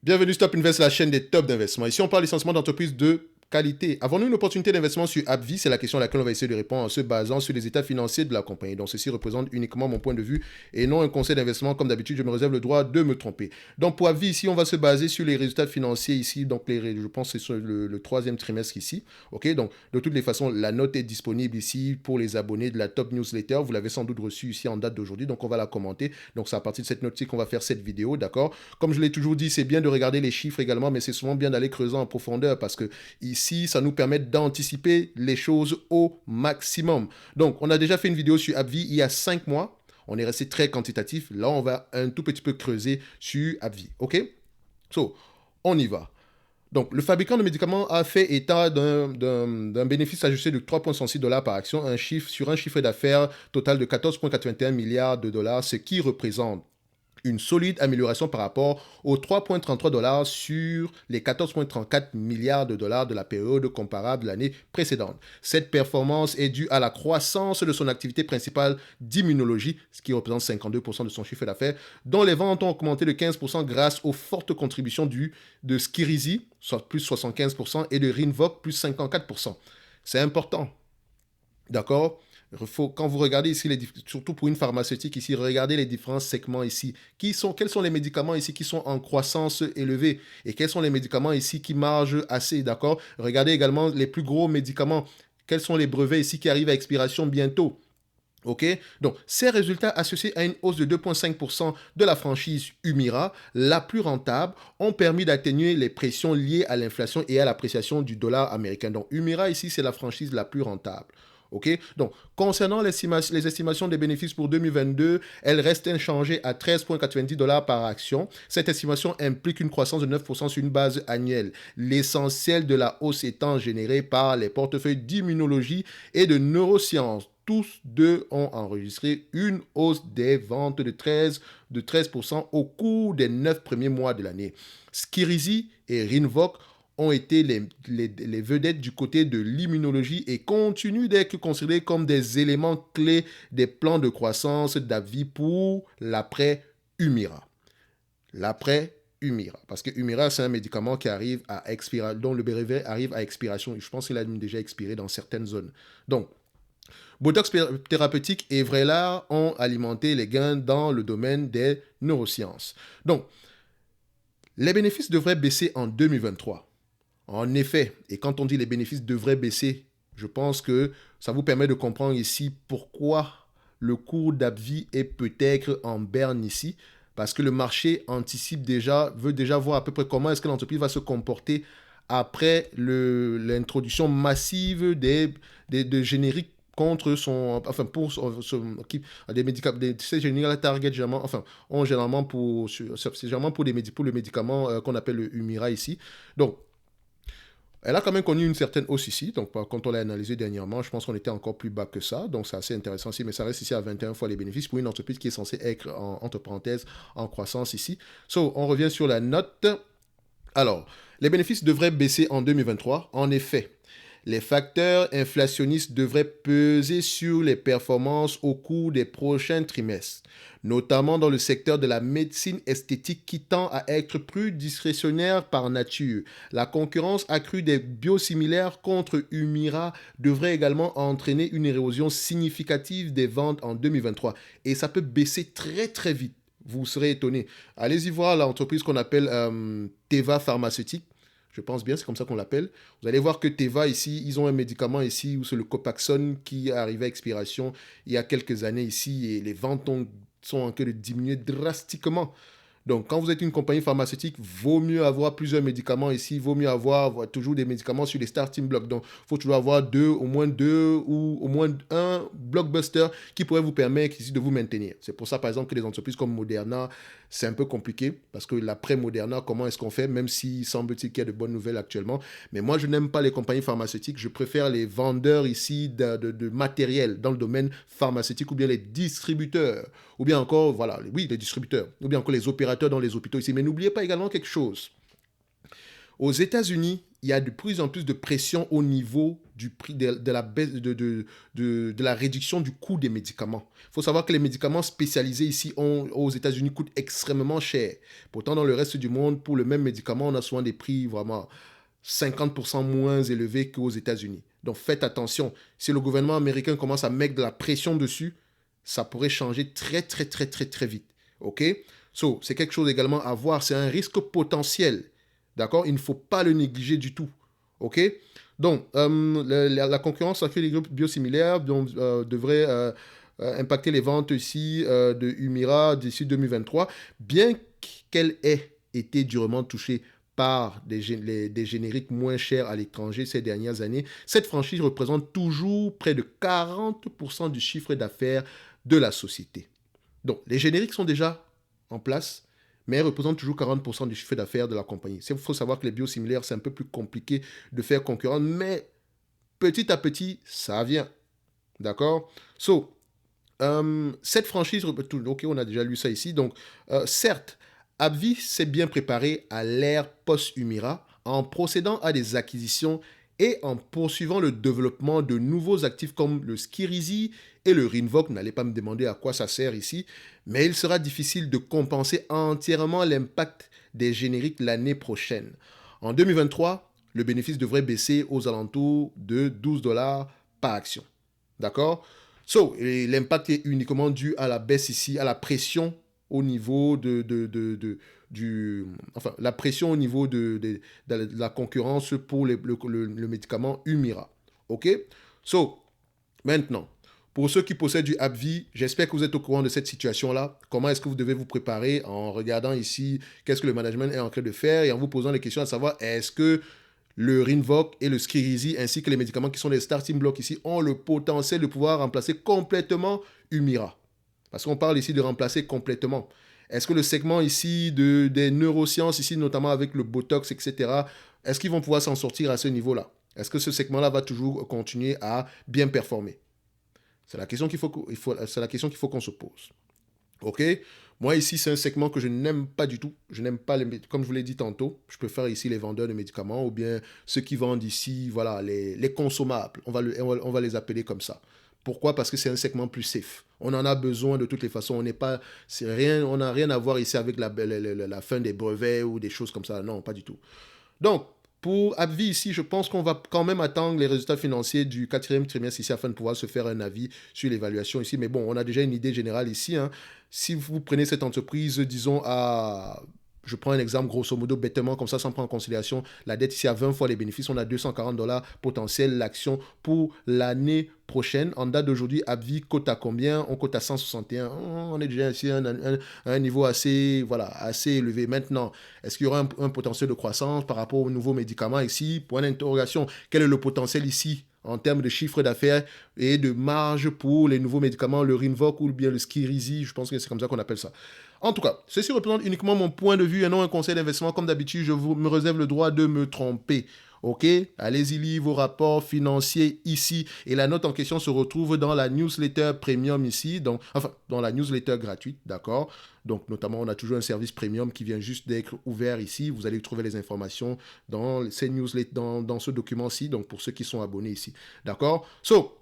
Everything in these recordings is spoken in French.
Bienvenue Stop Invest, la chaîne des tops d'investissement. Ici, on parle essentiellement d'entreprises de qualité. Avons-nous une opportunité d'investissement sur AbbVie? C'est la question à laquelle on va essayer de répondre en se basant sur les états financiers de la compagnie. Donc, ceci représente uniquement mon point de vue et non un conseil d'investissement. Comme d'habitude, je me réserve le droit de me tromper. Donc, pour AbbVie, ici, on va se baser sur les résultats financiers ici. Donc, je pense que c'est sur le troisième trimestre ici. OK, donc, de toutes les façons, la note est disponible ici pour les abonnés de la Top Newsletter. Vous l'avez sans doute reçue ici en date d'aujourd'hui. Donc, on va la commenter. Donc, c'est à partir de cette note-ci qu'on va faire cette vidéo. D'accord? Comme je l'ai toujours dit, c'est bien de regarder les chiffres également, mais c'est souvent bien d'aller creuser en profondeur parce que ici, ça nous permet d'anticiper les choses au maximum. Donc, on a déjà fait une vidéo sur AbbVie il y a 5 mois. On est resté très quantitatif. Là, on va un tout petit peu creuser sur AbbVie. OK? So, on y va. Donc, le fabricant de médicaments a fait état d'un bénéfice ajusté de 3,66 dollars par action, sur un chiffre d'affaires total de 14,81 milliards de dollars, ce qui représente une solide amélioration par rapport aux 3,33 dollars sur les 14,34 milliards de dollars de la période comparable de l'année précédente. Cette performance est due à la croissance de son activité principale d'immunologie, ce qui représente 52% de son chiffre d'affaires, dont les ventes ont augmenté de 15% grâce aux fortes contributions de Skyrizi, soit plus 75%, et de Rinvoq, plus 54%. C'est important. D'accord? Quand vous regardez ici, surtout pour une pharmaceutique ici, regardez les différents segments ici. Quels sont les médicaments ici qui sont en croissance élevée et quels sont les médicaments ici qui margent assez, d'accord? Regardez également les plus gros médicaments. Quels sont les brevets ici qui arrivent à expiration bientôt? OK? Donc, ces résultats associés à une hausse de 2,5% de la franchise Humira, la plus rentable, ont permis d'atténuer les pressions liées à l'inflation et à l'appréciation du dollar américain. Donc, Humira, ici, c'est la franchise la plus rentable. OK? Donc, concernant les estimations des bénéfices pour 2022, elles restent inchangées à 13,90 dollars par action. Cette estimation implique une croissance de 9% sur une base annuelle. L'essentiel de la hausse étant généré par les portefeuilles d'immunologie et de neurosciences. Tous deux ont enregistré une hausse des ventes de 13% au cours des 9 premiers mois de l'année. Skyrizi et Rinvoq ont été les vedettes du côté de l'immunologie et continuent d'être considérés comme des éléments clés des plans de croissance d'AbbVie pour l'après-Humira. L'après-Humira. Parce que Humira, c'est un médicament qui arrive à expirer, dont le brevet arrive à expiration. Je pense qu'il a déjà expiré dans certaines zones. Donc, Botox thérapeutique et Vraylar ont alimenté les gains dans le domaine des neurosciences. Donc, les bénéfices devraient baisser en 2023. En effet, et quand on dit les bénéfices devraient baisser, je pense que ça vous permet de comprendre ici pourquoi le cours d'AbbVie est peut-être en berne ici, parce que le marché veut déjà voir à peu près comment est-ce que l'entreprise va se comporter après l'introduction massive de génériques contre des médicaments, ces génériques target généralement, c'est généralement pour le médicament qu'on appelle le Humira ici. Donc, elle a quand même connu une certaine hausse ici. Donc, quand on l'a analysé dernièrement, je pense qu'on était encore plus bas que ça. Donc, c'est assez intéressant ici. Mais ça reste ici à 21 fois les bénéfices pour une entreprise qui est censée être, entre parenthèses, en croissance ici. So, on revient sur la note. Alors, les bénéfices devraient baisser en 2023. En effet, les facteurs inflationnistes devraient peser sur les performances au cours des prochains trimestres, notamment dans le secteur de la médecine esthétique qui tend à être plus discrétionnaire par nature. La concurrence accrue des biosimilaires contre Humira devrait également entraîner une érosion significative des ventes en 2023 et ça peut baisser très très vite. Vous serez étonné. Allez-y voir l'entreprise qu'on appelle Teva Pharmaceutique. Je pense bien, c'est comme ça qu'on l'appelle. Vous allez voir que Teva, ici, ils ont un médicament ici, où c'est le Copaxone qui est arrivé à expiration il y a quelques années ici, et les ventes sont en train de diminuer drastiquement. Donc, quand vous êtes une compagnie pharmaceutique, vaut mieux avoir plusieurs médicaments ici, vaut mieux avoir toujours des médicaments sur les starting blocks. Donc, il faut toujours avoir au moins deux ou au moins un blockbuster qui pourrait vous permettre ici de vous maintenir. C'est pour ça, par exemple, que les entreprises comme Moderna, c'est un peu compliqué parce que l'après-Moderna, comment est-ce qu'on fait, même s'il semble-t-il qu'il y a de bonnes nouvelles actuellement. Mais moi, je n'aime pas les compagnies pharmaceutiques. Je préfère les vendeurs ici de matériel dans le domaine pharmaceutique ou bien les distributeurs. Ou bien encore, les distributeurs. Ou bien encore les opérateurs dans les hôpitaux ici. Mais n'oubliez pas également quelque chose. Aux États-Unis, il y a de plus en plus de pression au niveau du prix de la baisse de la réduction du coût des médicaments. Il faut savoir que les médicaments spécialisés ici aux États-Unis coûtent extrêmement cher. Pourtant, dans le reste du monde, pour le même médicament, on a souvent des prix vraiment 50% moins élevés qu'aux États-Unis. Donc faites attention. Si le gouvernement américain commence à mettre de la pression dessus, ça pourrait changer très, très, très, très, très vite. OK? So, c'est quelque chose également à voir. C'est un risque potentiel. D'accord? Il ne faut pas le négliger du tout. OK? Donc, la concurrence avec les groupes biosimilaires devrait impacter les ventes ici de Humira d'ici 2023, bien qu'elle ait été durement touchée par des génériques moins chers à l'étranger ces dernières années. Cette franchise représente toujours près de 40% du chiffre d'affaires de la société. Donc, les génériques sont déjà en place, mais elles représentent toujours 40% du chiffre d'affaires de la compagnie. Il faut savoir que les biosimilaires, c'est un peu plus compliqué de faire concurrence, mais petit à petit, ça vient. D'accord? So, cette franchise, ok, on a déjà lu ça ici. Donc, certes, AbbVie s'est bien préparé à l'ère post-Humira en procédant à des acquisitions et en poursuivant le développement de nouveaux actifs comme le Skyrizi et le Rinvoq. N'allez pas me demander à quoi ça sert ici, mais il sera difficile de compenser entièrement l'impact des génériques l'année prochaine. En 2023, le bénéfice devrait baisser aux alentours de 12 $ par action. D'accord? So, l'impact est uniquement dû à la baisse ici, à la pression au niveau la pression au niveau de la concurrence pour le médicament Humira. OK? So, maintenant, pour ceux qui possèdent du AbbVie, j'espère que vous êtes au courant de cette situation-là. Comment est-ce que vous devez vous préparer en regardant ici qu'est-ce que le management est en train de faire et en vous posant les questions à savoir est-ce que le Rinvoq et le Skyrizi, ainsi que les médicaments qui sont des starting blocks ici, ont le potentiel de pouvoir remplacer complètement Humira. Parce qu'on parle ici de remplacer complètement. Est-ce que le segment ici des neurosciences, ici notamment avec le Botox, etc., est-ce qu'ils vont pouvoir s'en sortir à ce niveau-là? Est-ce que ce segment-là va toujours continuer à bien performer? C'est la question qu'il faut qu'on se pose. OK? Moi, ici, c'est un segment que je n'aime pas du tout. Je n'aime pas, comme je vous l'ai dit tantôt, je préfère ici les vendeurs de médicaments ou bien ceux qui vendent ici, voilà, les consommables. On va les appeler comme ça. Pourquoi? Parce que c'est un segment plus safe. On en a besoin de toutes les façons. On n'a rien à voir ici avec la fin des brevets ou des choses comme ça. Non, pas du tout. Donc, pour AbbVie ici, je pense qu'on va quand même attendre les résultats financiers du 4e trimestre ici afin de pouvoir se faire un avis sur l'évaluation ici. Mais bon, on a déjà une idée générale ici. Si vous prenez cette entreprise, disons je prends un exemple grosso modo bêtement comme ça sans prendre en considération la dette ici à 20 fois les bénéfices, on a 240 $ potentiel l'action pour l'année prochaine. En date d'aujourd'hui, AbbVie cote à combien? On cote à 161. On est déjà ici à un niveau assez élevé. Maintenant, est-ce qu'il y aura un potentiel de croissance par rapport aux nouveaux médicaments ici? Point d'interrogation. Quel est le potentiel ici en termes de chiffre d'affaires et de marge pour les nouveaux médicaments, le Rinvoq ou bien le Skyrizi? Je pense que c'est comme ça qu'on appelle ça. En tout cas, ceci représente uniquement mon point de vue et non un conseil d'investissement. Comme d'habitude, me réserve le droit de me tromper. Ok? Allez-y lire vos rapports financiers ici. Et la note en question se retrouve dans la newsletter premium ici. Dans la newsletter gratuite, d'accord? Donc, notamment, on a toujours un service premium qui vient juste d'être ouvert ici. Vous allez trouver les informations dans ces newsletters, dans ce document-ci. Donc, pour ceux qui sont abonnés ici. D'accord? So,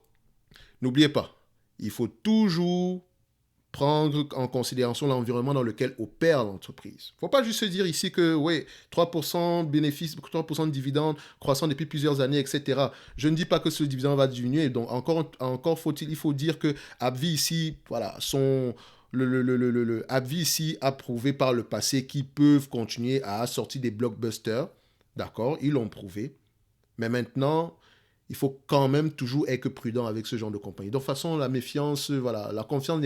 n'oubliez pas, il faut toujours prendre en considération l'environnement dans lequel opère l'entreprise. Il ne faut pas juste se dire ici que, oui, 3% de bénéfices, 3% de dividendes croissant depuis plusieurs années, etc. Je ne dis pas que ce dividende va diminuer. Donc, encore il faut dire que AbbVie ici, voilà, AbbVie ici a prouvé par le passé qu'ils peuvent continuer à sortir des blockbusters. D'accord, ils l'ont prouvé. Mais maintenant, il faut quand même toujours être prudent avec ce genre de compagnie. Donc, de toute façon, la méfiance, voilà, la confiance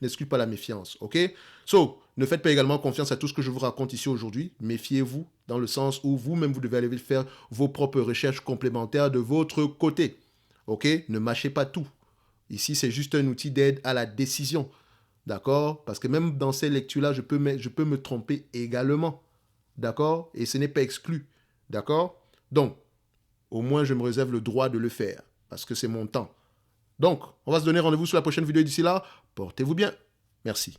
n'exclut pas la méfiance, ok? So, ne faites pas également confiance à tout ce que je vous raconte ici aujourd'hui. Méfiez-vous dans le sens où vous-même, vous devez aller faire vos propres recherches complémentaires de votre côté, ok? Ne mâchez pas tout. Ici, c'est juste un outil d'aide à la décision, d'accord? Parce que même dans ces lectures-là, je peux me tromper également, d'accord? Et ce n'est pas exclu, d'accord? Donc, au moins, je me réserve le droit de le faire, parce que c'est mon temps. Donc, on va se donner rendez-vous sur la prochaine vidéo. D'ici là, portez-vous bien. Merci.